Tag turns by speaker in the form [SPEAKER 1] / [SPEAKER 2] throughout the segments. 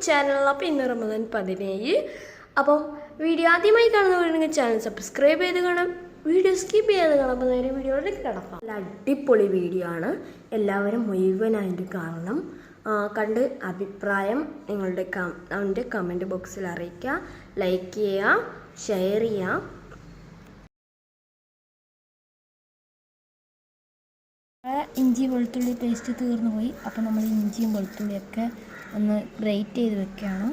[SPEAKER 1] Channel. അപ്പോൾ ഇന്ന് റമദാൻ 17. അപ്പം വീഡിയോ ആദ്യമായി കാണുന്നവരുണ്ടെങ്കിൽ ചാനൽ സബ്സ്ക്രൈബ് ചെയ്ത് കാണാം, വീഡിയോ സ്കിപ്പ് ചെയ്യാതെ കാണാം. അപ്പോൾ നേരെ വീഡിയോയിലേക്ക് കിടക്കാം. നല്ല അടിപൊളി വീഡിയോ ആണ്, എല്ലാവരും മുഴുവനായിട്ട് കാണണം. കണ്ട് അഭിപ്രായം നിങ്ങളുടെ കമൻറ്റ് ബോക്സിൽ അറിയിക്കുക, ലൈക്ക് ചെയ്യുക, ഷെയർ ചെയ്യുക.
[SPEAKER 2] ഇഞ്ചി വെളുത്തുള്ളി പേസ്റ്റ് തീർന്നു പോയി. അപ്പോൾ നമ്മൾ ഇഞ്ചിയും വെളുത്തുള്ളിയൊക്കെ ഒന്ന് ഗ്രേറ്റ് ചെയ്ത് വെക്കുകയാണ്.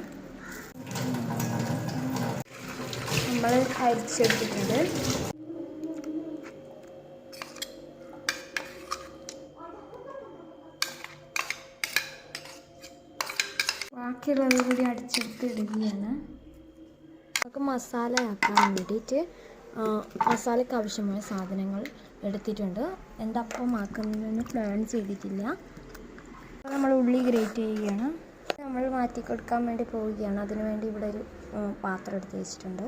[SPEAKER 1] നമ്മൾ അരിച്ചെടുത്തിട്ടുണ്ട്.
[SPEAKER 2] ബാക്കിയുള്ളത് കൂടി അടിച്ചെടുത്ത് ഇടുകയാണ്.
[SPEAKER 1] നമുക്ക് മസാല ആക്കാൻ വേണ്ടിയിട്ട് മസാലയ്ക്ക് ആവശ്യമായ സാധനങ്ങൾ എടുത്തിട്ടുണ്ട്. എന്തപ്പം ആക്കുന്നതെന്ന് പ്ലാൻ ചെയ്തിട്ടില്ല.
[SPEAKER 2] അപ്പോൾ നമ്മൾ ഉള്ളി ഗ്രേറ്റ് ചെയ്യുകയാണ്.
[SPEAKER 1] നമ്മൾ മാറ്റി കൊടുക്കാൻ വേണ്ടി പോവുകയാണ്. അതിനു വേണ്ടി ഇവിടെ ഒരു പാത്രം എടുത്ത് വെച്ചിട്ടുണ്ട്.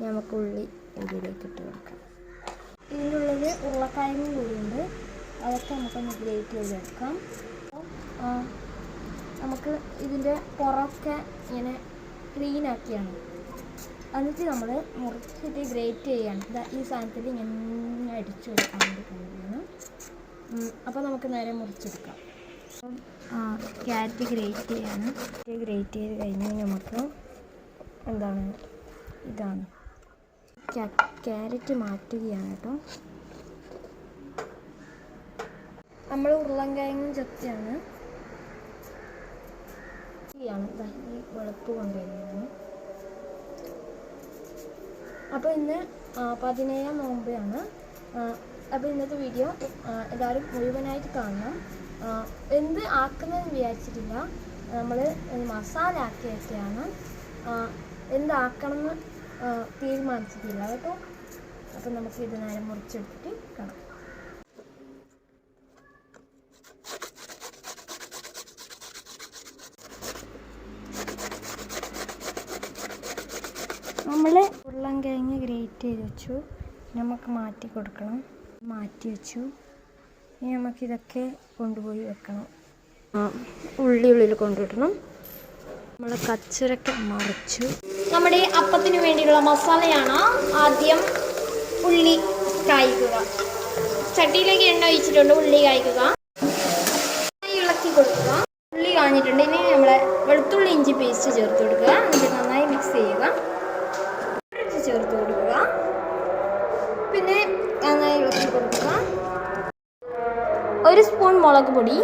[SPEAKER 1] നമുക്ക് ഉള്ളി ഇതിലേക്ക് ഇട്ട് കൊടുക്കാം.
[SPEAKER 2] ഇതിൻ്റെ ഉള്ളിൽ ഉരുളക്കിഴങ്ങും കൂടിയുണ്ട്, അതൊക്കെ നമുക്കൊന്ന് ഗ്രേറ്റ് ചെയ്തെടുക്കാം. നമുക്ക് ഇതിൻ്റെ പുറമൊക്കെ ഇങ്ങനെ ക്ലീനാക്കിയാണ്, എന്നിട്ട് നമ്മൾ മുറിച്ചിട്ട് ഗ്രേറ്റ് ചെയ്യാണ്. ഈ സാധനത്തിൽ ഇങ്ങനെ അടിച്ചു കൊടുക്കാൻ വേണ്ടി പോവുകയാണ്. അപ്പോൾ നമുക്ക് നേരെ മുറിച്ചെടുക്കാം.
[SPEAKER 1] ക്യാരറ്റ് ഗ്രേറ്റ് ചെയ്യാണ്. ഗ്രേറ്റ് ചെയ്ത് കഴിഞ്ഞ് നമുക്ക് ഇതാണ് ക്യാരറ്റ് മാറ്റുകയാണ് കേട്ടോ.
[SPEAKER 2] നമ്മൾ ഉരുളൻകിഴങ്ങും ചക്കയാണ്
[SPEAKER 1] ഈ വെളുപ്പ് കൊണ്ടുവരുന്നതാണ്. അപ്പോൾ ഇന്ന് 17-ാം നോമ്പാണ്. അപ്പോൾ ഇന്നത്തെ വീഡിയോ എല്ലാവരും മുഴുവനായിട്ട് കാണണം. എന്ത് ആക്കുന്നതെന്ന് വിചാരിച്ചിട്ടില്ല, നമ്മൾ മസാല ആക്കി വെക്കുകയാണ്. എന്താക്കണമെന്ന് തീരുമാനിച്ചിട്ടില്ല കേട്ടോ. അപ്പം നമുക്ക് ഇത് നേരെ മുറിച്ചെടുത്തിട്ട് കാണാം.
[SPEAKER 2] നമ്മൾ ഉരുളൻകിഴങ്ങ് ഗ്രേറ്റ് ചെയ്ത് വെച്ചു, നമുക്ക് മാറ്റി കൊടുക്കണം. മാറ്റി വെച്ചു. ഇനി നമുക്കിതൊക്കെ കൊണ്ടുപോയി വെക്കണം.
[SPEAKER 1] ഉള്ളിൽ കൊണ്ടുവിടണം. നമ്മൾ കച്ചറൊക്കെ മറിച്ചു. നമ്മുടെ അപ്പത്തിന് വേണ്ടിയുള്ള മസാലയാണ്. ആദ്യം ഉള്ളി കായ്ക്കുക. ചട്ടിയിലേക്ക് എണ്ണ ഒഴിച്ചിട്ടുണ്ട്. ഉള്ളി കായ്ക്കുക, ഇളക്കി കൊടുക്കുക. ഉള്ളി കാഞ്ഞിട്ടുണ്ട്. ഇനി നമ്മളെ വെളുത്തുള്ളി ഇഞ്ചി പേസ്റ്റ് ചേർത്ത് കൊടുക്കുക. എന്നിട്ട് നന്നായി മിക്സ് ചെയ്യുക. ചേർത്ത് കൊടുക്കുക. പിന്നെ നന്നായി ഇളക്കി കൊടുക്കുക. 1 സ്പൂൺ മുളക് പൊടി,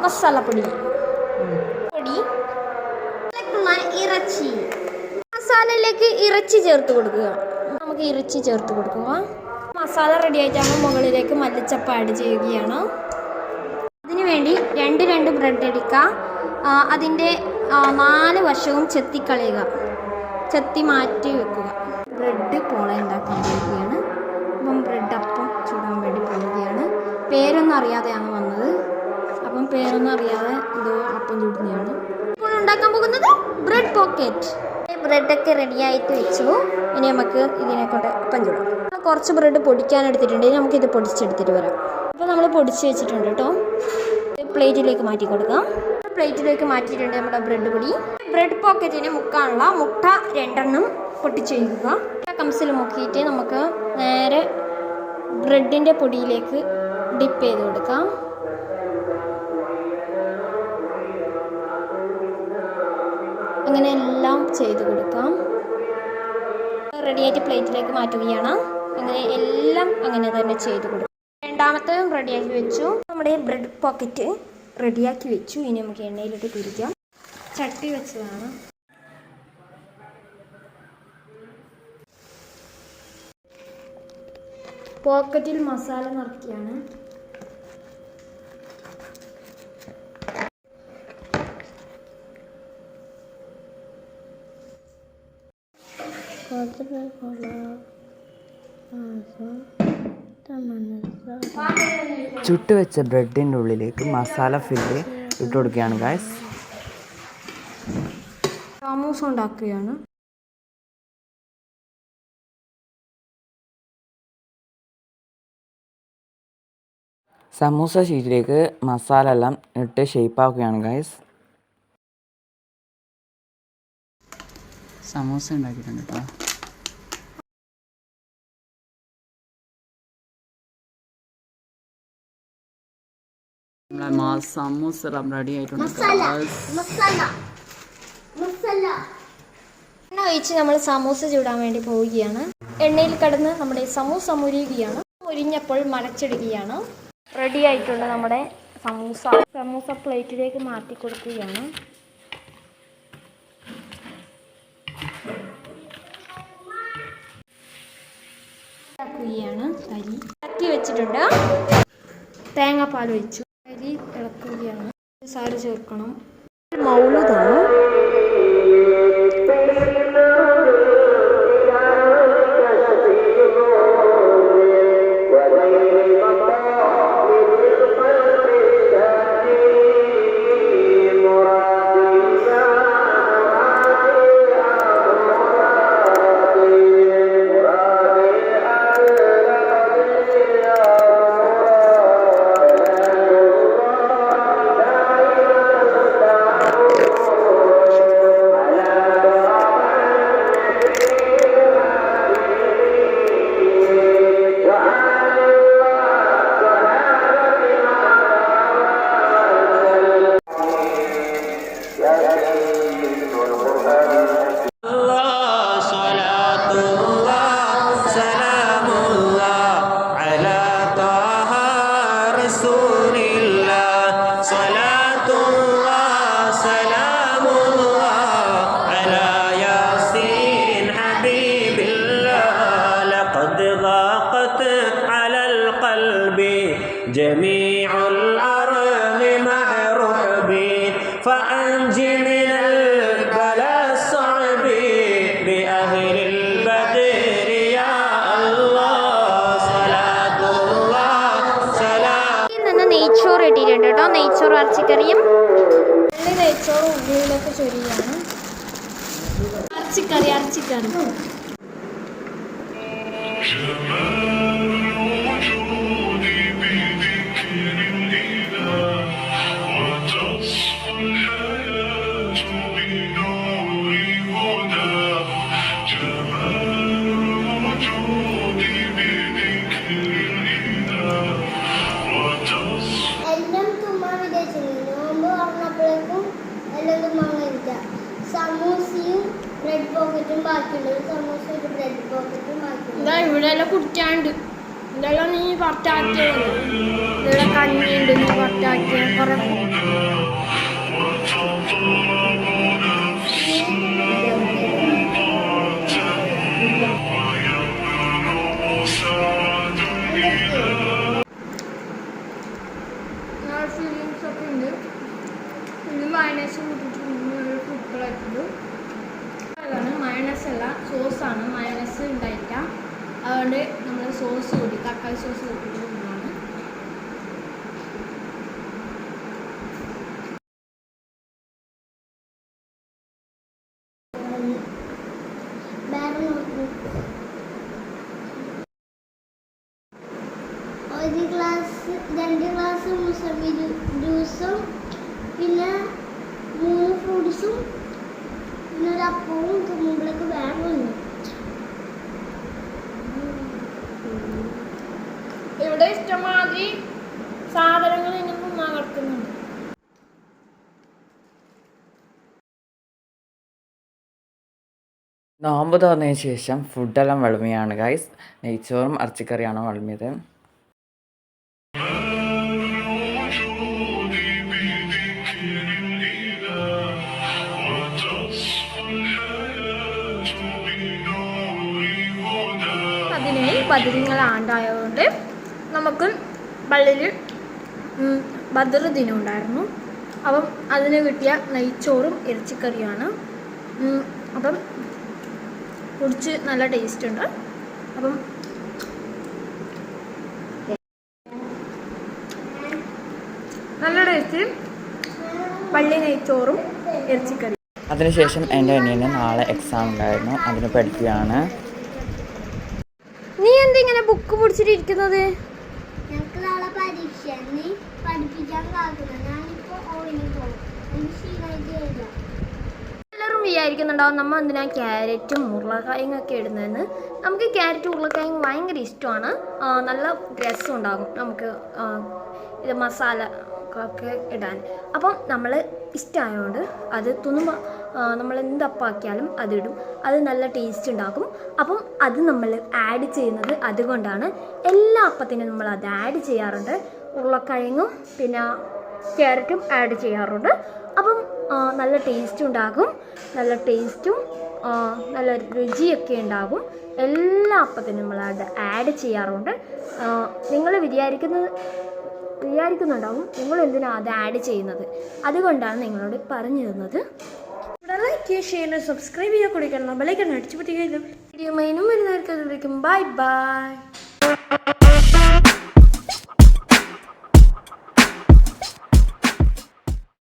[SPEAKER 1] മസാലപ്പൊടി, ഇറച്ചി. മസാലയിലേക്ക് ഇറച്ചി ചേർത്ത് കൊടുക്കുക. നമുക്ക് ഇറച്ചി ചേർത്ത് കൊടുക്കുക. മസാല റെഡി ആയിട്ടാകുമ്പോൾ മുകളിലേക്ക് മല്ലിച്ചപ്പ് ആഡ് ചെയ്യുകയാണ്. അതിനു വേണ്ടി 2 ബ്രെഡ് എടുക്കുക. അതിൻ്റെ 4 വശവും ചെത്തിക്കളയുക, ചെത്തി മാറ്റി വെക്കുക. ബ്രെഡ് പോള ഉണ്ടാക്കാൻ പോവുകയാണ്. അപ്പം ബ്രെഡ് അപ്പം ചൂടാൻ വേണ്ടി പോവുകയാണ്. പേരൊന്നും അറിയാതെയാണ് വന്നത്. അപ്പം പേരൊന്നും അറിയാതെ ഇത് അപ്പം ചൂടുന്നതാണ്. ഇപ്പോൾ ഉണ്ടാക്കാൻ പോകുന്നത് ബ്രെഡ് പോക്കറ്റ്. ബ്രെഡൊക്കെ റെഡിയായിട്ട് വെച്ചു. ഇനി നമുക്ക് ഇതിനെ കൊണ്ട് അപ്പം ചൂടാം. കുറച്ച് ബ്രെഡ് പൊടിക്കാൻ എടുത്തിട്ടുണ്ട്. ഇനി നമുക്കിത് പൊടിച്ചെടുത്തിട്ട് വരാം. അപ്പോൾ നമ്മൾ പൊടിച്ച് വെച്ചിട്ടുണ്ട് കേട്ടോ. പ്ലേറ്റിലേക്ക് മാറ്റി കൊടുക്കാം. പ്ലേറ്റിലേക്ക് മാറ്റിയിട്ടുണ്ട് നമ്മുടെ ബ്രെഡ് പൊടി. ബ്രെഡ് പോക്കറ്റിന് മുക്കാനുള്ള മുട്ട 2 പൊട്ടിച്ച് വയ്ക്കുക. കംസിൽ മുക്കിയിട്ട് നമുക്ക് നേരെ ബ്രെഡിൻ്റെ പൊടിയിലേക്ക് ഡിപ്പ് ചെയ്ത് കൊടുക്കാം. അങ്ങനെ എല്ലാം ചെയ്ത് കൊടുക്കാം. റെഡിയായിട്ട് പ്ലേറ്റിലേക്ക് മാറ്റുകയാണ്. അങ്ങനെ എല്ലാം അങ്ങനെ തന്നെ ചെയ്ത് കൊടുക്കാം. രണ്ടാമത്തേതും റെഡിയാക്കി വെച്ചു. നമ്മുടെ ബ്രെഡ് പോക്കറ്റ് റെഡിയാക്കി വെച്ചു. ഇനി നമുക്ക് എണ്ണയിലിട്ട് പൊരിക്കാം. ചട്ടി വെച്ചതാണ്. പോക്കറ്റിൽ മസാല നിറയ്ക്കുകയാണ്.
[SPEAKER 3] ചുട്ടുവെച്ച ബ്രെഡിൻ്റെ ഉള്ളിലേക്ക് മസാല ഫില്ല് ഇട്ട് കൊടുക്കുകയാണ് ഗായ്സ്.
[SPEAKER 1] സമൂസ ഉണ്ടാക്കുകയാണ്.
[SPEAKER 3] സമൂസ ഷീറ്റിലേക്ക് മസാല എല്ലാം ഇട്ട് ഷേപ്പാക്കുകയാണ് ഗൈസ്. സമൂസ ഉണ്ടാക്കിയിട്ടുണ്ട് കേട്ടോ. സമൂസ റെഡി ആയിട്ടുണ്ട്.
[SPEAKER 1] എണ്ണ ഒഴിച്ച് നമ്മൾ സമൂസ ചൂടാൻ വേണ്ടി പോവുകയാണ്. എണ്ണയിൽ കിടന്ന് നമ്മുടെ സമൂസ മുരിയുകയാണ്. മുരിഞ്ഞപ്പോൾ മറച്ചിടുകയാണ്. റെഡി ആയിട്ടുണ്ട് നമ്മുടെ സമൂസ പ്ലേറ്റിലേക്ക് മാറ്റി കൊടുക്കുകയാണ്. അരി ഇളക്കി വെച്ചിട്ടുണ്ട്. തേങ്ങാപ്പാൽ ഒഴിച്ചു. അരി ഇളക്കുകയാണ്. സാറ് ചേർക്കണം. മൗലൂദാണ്.
[SPEAKER 4] جميع الأرض محروبي فأنجي من البلاء الصعب بأهل البدر يا الله صلاة الله سلام.
[SPEAKER 1] നെയ്ച്ചോറ് ഇട്ടിട്ടുണ്ട് കേട്ടോ. നെയ്ച്ചോറ് ഇറച്ചിക്കറിയും നെയ്ച്ചോറ് ഉള്ളിലൊക്കെ ചൊരിയാണ്. ഇറച്ചിക്കറി
[SPEAKER 2] സമൂസയും ബ്രെഡ് പോക്കറ്റും ബാക്കിയുണ്ട്. സമൂസ ഒരു ബ്രെഡ് പോക്കറ്റും ബാക്കിയുണ്ട്.
[SPEAKER 1] ഇവിടെ എല്ലാം കുടിക്കാണ്ട്. ഇതെല്ലാം നീ പട്ടാക്കിയത്. ഇവിടെ കഞ്ഞിയുണ്ട്. നീ പട്ടാക്കിയ കുറെ ഫീലിങ്സ് ഒക്കെ ഉണ്ട്. ഇത് മയണൈസ് കൂട്ടിട്ട് ഫുഡുകളായിട്ടുണ്ട്. മയണൈസ് അല്ല, സോസാണ്. മയണൈസ് ഉണ്ടായിരിക്കാം. അതുകൊണ്ട് നമ്മൾ സോസ് കൂടി തക്കാളി സോസ് കൂട്ടിയിട്ടുള്ളതാണ്.
[SPEAKER 2] ഒരു ഗ്ലാസ് 2 ഗ്ലാസ് മുസംബി ജ്യൂസും പിന്നെ 3 ഫ്രൂട്ട്സും പിന്നെ ഒരു അപ്പവും മുമ്പിലേക്ക് വേറെ വന്നു.
[SPEAKER 1] ഇവിടെ ഇഷ്ടമാതിരി സാധനങ്ങൾ ഇന്നും നടക്കുന്നുണ്ട്.
[SPEAKER 3] നോമ്പ് തുറന്നതിന് ശേഷം ഫുഡെല്ലാം വിളമ്പിയാണ് ഗൈസ്. നെയ്ച്ചോറും ഇറച്ചിക്കറിയാണ് വിളമ്പിയത്.
[SPEAKER 1] ബദരിങ്ങൾ ആണ്ടായതുകൊണ്ട് നമുക്ക് പള്ളിയിൽ ബദർ ദിനം ഉണ്ടായിരുന്നു. അപ്പം അതിന് കിട്ടിയ നെയ്ച്ചോറും ഇറച്ചിക്കറിയാണ്. അപ്പം കുടിച്ച് നല്ല ടേസ്റ്റ് ഉണ്ട്. അപ്പം നല്ല ടേസ്റ്റ് പള്ളി നെയ്ച്ചോറും ഇറച്ചിക്കറി.
[SPEAKER 3] അതിനുശേഷം എൻ്റെ അനിയന് നാളെ എക്സാം ഉണ്ടായിരുന്നു. അതിന് പഠിക്കുകയാണ്.
[SPEAKER 1] നീ എന്തിങ്ങനെ ബുക്ക് പിടിച്ചിട്ടിരിക്കുന്നത്?
[SPEAKER 2] ഞങ്ങൾക്ക് നാളെ പരീക്ഷ. നീ പഠിപ്പിക്കാൻ കാക്കുന്നത്. ഞാനിപ്പോൾ ഓയിന് പോകും. എനിക്ക് ക്ഷീണമായിട്ട്
[SPEAKER 1] എല്ലാവരും വിചാരിക്കുന്നുണ്ടാവും നമ്മൾ എന്തിനാ ക്യാരറ്റും ഉരുളക്കിഴങ്ങൊക്കെ ഇടുന്നതെന്ന്. നമുക്ക് ക്യാരറ്റും ഉരുളക്കിഴങ്ങ് ഭയങ്കര ഇഷ്ടമാണ്. നല്ല രസം ഉണ്ടാകും നമുക്ക് ഇത് മസാല ഒക്കെ ഇടാൻ. അപ്പം നമ്മൾ ഇഷ്ടമായതുകൊണ്ട് അത് തിന്നുമ്പോൾ നമ്മൾ എന്തപ്പാക്കിയാലും അതിടും. അത് നല്ല ടേസ്റ്റ് ഉണ്ടാകും. അപ്പം അത് നമ്മൾ ആഡ് ചെയ്യുന്നത് അതുകൊണ്ടാണ്. എല്ലാ അപ്പത്തിനും നമ്മൾ അത് ആഡ് ചെയ്യാറുണ്ട്. ഉരുളക്കിഴങ്ങും പിന്നെ ക്യാരറ്റും ആഡ് ചെയ്യാറുണ്ട്. അപ്പം നല്ല ടേസ്റ്റ് ഉണ്ടാകും. നല്ല ടേസ്റ്റും നല്ല രുചിയൊക്കെ ഉണ്ടാകും. എല്ലാ അപ്പത്തിനും നമ്മൾ അത് ആഡ് ചെയ്യാറുണ്ട്. നിങ്ങൾ വിചാരിക്കുന്നുണ്ടാവും നിങ്ങൾ എന്തിനാണ് അത് ആഡ് ചെയ്യുന്നത്. അതുകൊണ്ടാണ് നിങ്ങളോട് പറഞ്ഞു തന്നത്. ഇവിടെ ലൈക്ക് ചെയ്യുക, ഷെയർ ചെയ്യുക, സബ്സ്ക്രൈബ് ചെയ്യുക, കൊടുക്കണം ബെല്ലൈക്കൺ അടിച്ചു പൊട്ടിക്കുക. വീഡിയോ മെയിനും വരുന്നവർക്ക് ബൈ ബൈ.